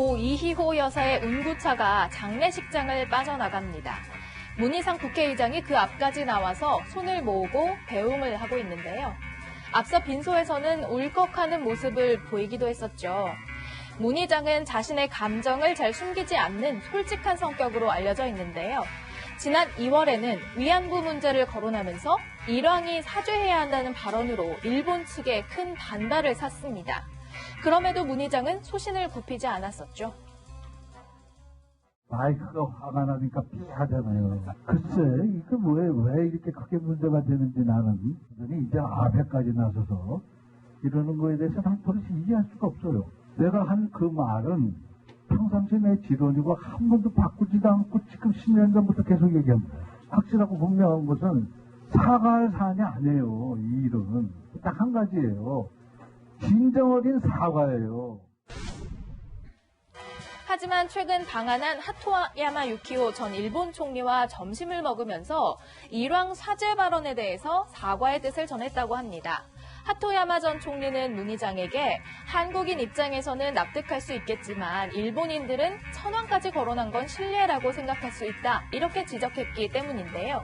고 이희호 여사의 운구차가 장례식장을 빠져나갑니다. 문희상 국회의장이 그 앞까지 나와서 손을 모으고 배웅을 하고 있는데요. 앞서 빈소에서는 울컥하는 모습을 보이기도 했었죠. 문 의장은 자신의 감정을 잘 숨기지 않는 솔직한 성격으로 알려져 있는데요. 지난 2월에는 위안부 문제를 거론하면서 일왕이 사죄해야 한다는 발언으로 일본 측에 큰 반발을 샀습니다. 그럼에도 문 의장은 소신을 굽히지 않았었죠. 마이크가 화가 나니까 삐하잖아요. 글쎄, 이거 왜 이렇게 크게 문제가 되는지 나는 이제 앞에까지 나서서 이러는 거에 대해서 난 도대체 이해할 수가 없어요. 내가 한 그 말은 평상시 내 지론이고 한 번도 바꾸지도 않고 지금 10년 전부터 계속 얘기합니다. 확실하고 분명한 것은 사과할 사안이 아니에요. 이 일은 딱 한 가지예요. 진정 어린 사과예요. 하지만 최근 방한한 하토야마 유키오 전 일본 총리와 점심을 먹으면서 일왕 사죄 발언에 대해서 사과의 뜻을 전했다고 합니다. 하토야마 전 총리는 문 의장에게 한국인 입장에서는 납득할 수 있겠지만 일본인들은 천황까지 거론한 건 실례라고 생각할 수 있다. 이렇게 지적했기 때문인데요.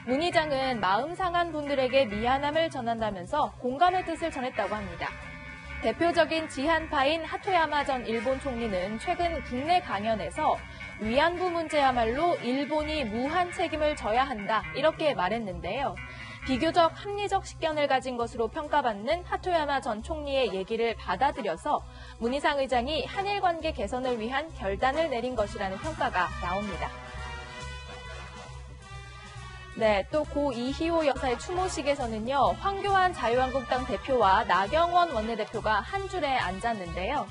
문 의장은 마음 상한 분들에게 미안함을 전한다면서 공감의 뜻을 전했다고 합니다. 대표적인 지한파인 하토야마 전 일본 총리는 최근 국내 강연에서 위안부 문제야말로 일본이 무한 책임을 져야 한다 이렇게 말했는데요. 비교적 합리적 식견을 가진 것으로 평가받는 하토야마 전 총리의 얘기를 받아들여서 문희상 의장이 한일 관계 개선을 위한 결단을 내린 것이라는 평가가 나옵니다. 네, 또 고 이희호 여사의 추모식에서는요, 황교안 자유한국당 대표와 나경원 원내대표가 한 줄에 앉았는데요.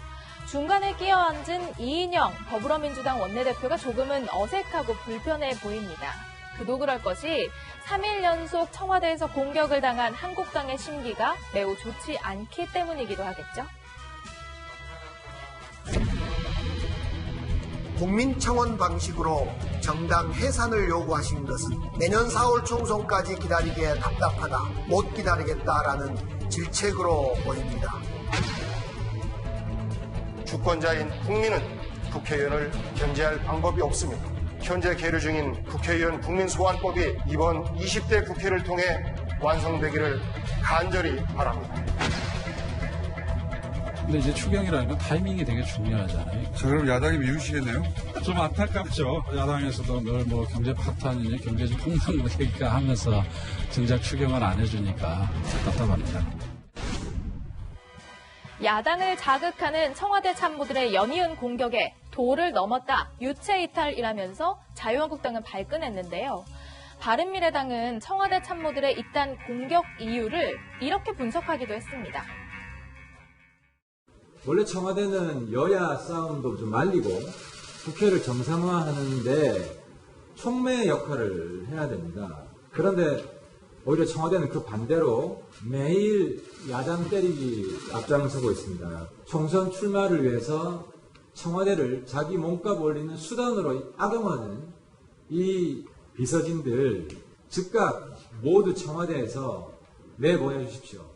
중간에 끼어앉은 이인영 더불어민주당 원내대표가 조금은 어색하고 불편해 보입니다. 그도 그럴 것이 3일 연속 청와대에서 공격을 당한 한국당의 심기가 매우 좋지 않기 때문이기도 하겠죠. 국민청원 방식으로 정당 해산을 요구하신 것은 내년 4월 총선까지 기다리기에 답답하다, 못 기다리겠다라는 질책으로 보입니다. 주권자인 국민은 국회의원을 견제할 방법이 없습니다. 현재 계류 중인 국회의원 국민소환법이 이번 20대 국회를 통해 완성되기를 간절히 바랍니다. 근데 이제 추경이라는 건 타이밍이 되게 중요하잖아요. 저 그럼 야당이 미우시겠네요? 좀 안타깝죠. 야당에서도 늘 뭐 경제 파탄이니 경제적 폭망 그러니까 하면서 정작 추경을 안 해주니까 답답합니다. 야당을 자극하는 청와대 참모들의 연이은 공격에 도를 넘었다, 유체이탈이라면서 자유한국당은 발끈했는데요. 바른미래당은 청와대 참모들의 이딴 공격 이유를 이렇게 분석하기도 했습니다. 원래 청와대는 여야 싸움도 좀 말리고 국회를 정상화하는데 촉매 역할을 해야 됩니다. 그런데 오히려 청와대는 그 반대로 매일 야당 때리기 앞장서고 있습니다. 총선 출마를 위해서 청와대를 자기 몸값 올리는 수단으로 악용하는 이 비서진들 즉각 모두 청와대에서 내보내주십시오.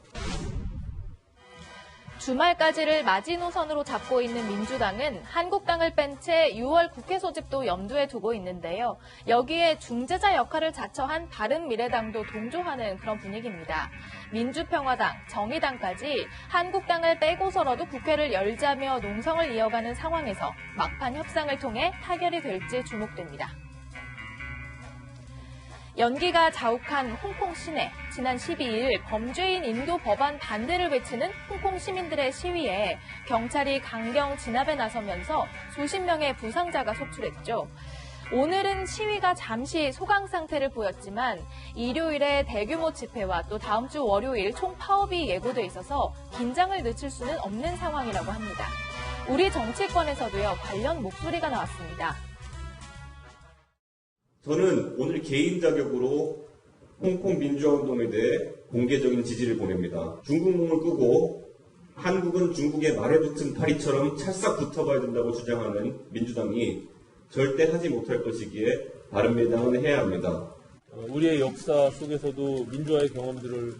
주말까지를 마지노선으로 잡고 있는 민주당은 한국당을 뺀 채 6월 국회 소집도 염두에 두고 있는데요. 여기에 중재자 역할을 자처한 바른미래당도 동조하는 그런 분위기입니다. 민주평화당, 정의당까지 한국당을 빼고서라도 국회를 열자며 농성을 이어가는 상황에서 막판 협상을 통해 타결이 될지 주목됩니다. 연기가 자욱한 홍콩 시내, 지난 12일 범죄인 인도 법안 반대를 외치는 홍콩 시민들의 시위에 경찰이 강경 진압에 나서면서 수십 명의 부상자가 속출했죠. 오늘은 시위가 잠시 소강 상태를 보였지만 일요일에 대규모 집회와 또 다음 주 월요일 총파업이 예고돼 있어서 긴장을 늦출 수는 없는 상황이라고 합니다. 우리 정치권에서도요, 관련 목소리가 나왔습니다. 저는 오늘 개인 자격으로 홍콩 민주화운동에 대해 공개적인 지지를 보냅니다. 중국몽을 끄고 한국은 중국의 말에 붙은 파리처럼 찰싹 붙어봐야 된다고 주장하는 민주당이 절대 하지 못할 것이기에 바른미래당은 해야 합니다. 우리의 역사 속에서도 민주화의 경험들을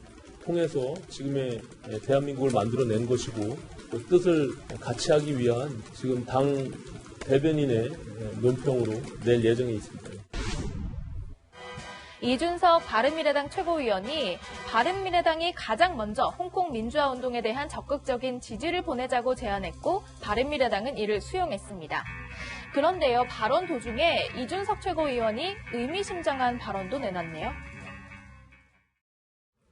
통해서 지금의 대한민국을 만들어낸 것이고 그 뜻을 같이 하기 위한 지금 당 대변인의 논평으로 낼 예정에 있습니다. 이준석 바른미래당 최고위원이 바른미래당이 가장 먼저 홍콩 민주화 운동에 대한 적극적인 지지를 보내자고 제안했고 바른미래당은 이를 수용했습니다. 그런데요, 발언 도중에 이준석 최고위원이 의미심장한 발언도 내놨네요.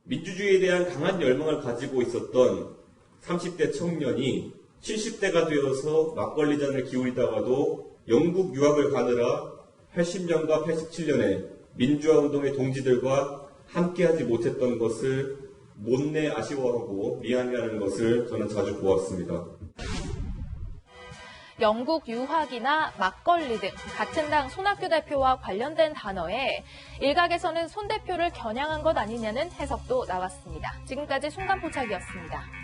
민주주의에 대한 강한 열망을 가지고 있었던 30대 청년이 70대가 되어서 막걸리 잔을 기울이다가도 영국 유학을 가느라 80년과 87년에 민주화 운동의 동지들과 함께하지 못했던 것을 못내 아쉬워하고 미안해하는 것을 저는 자주 보았습니다. 영국 유학이나 막걸리 등 같은 당 손학규 대표와 관련된 단어에 일각에서는 손 대표를 겨냥한 것 아니냐는 해석도 나왔습니다. 지금까지 순간포착이었습니다.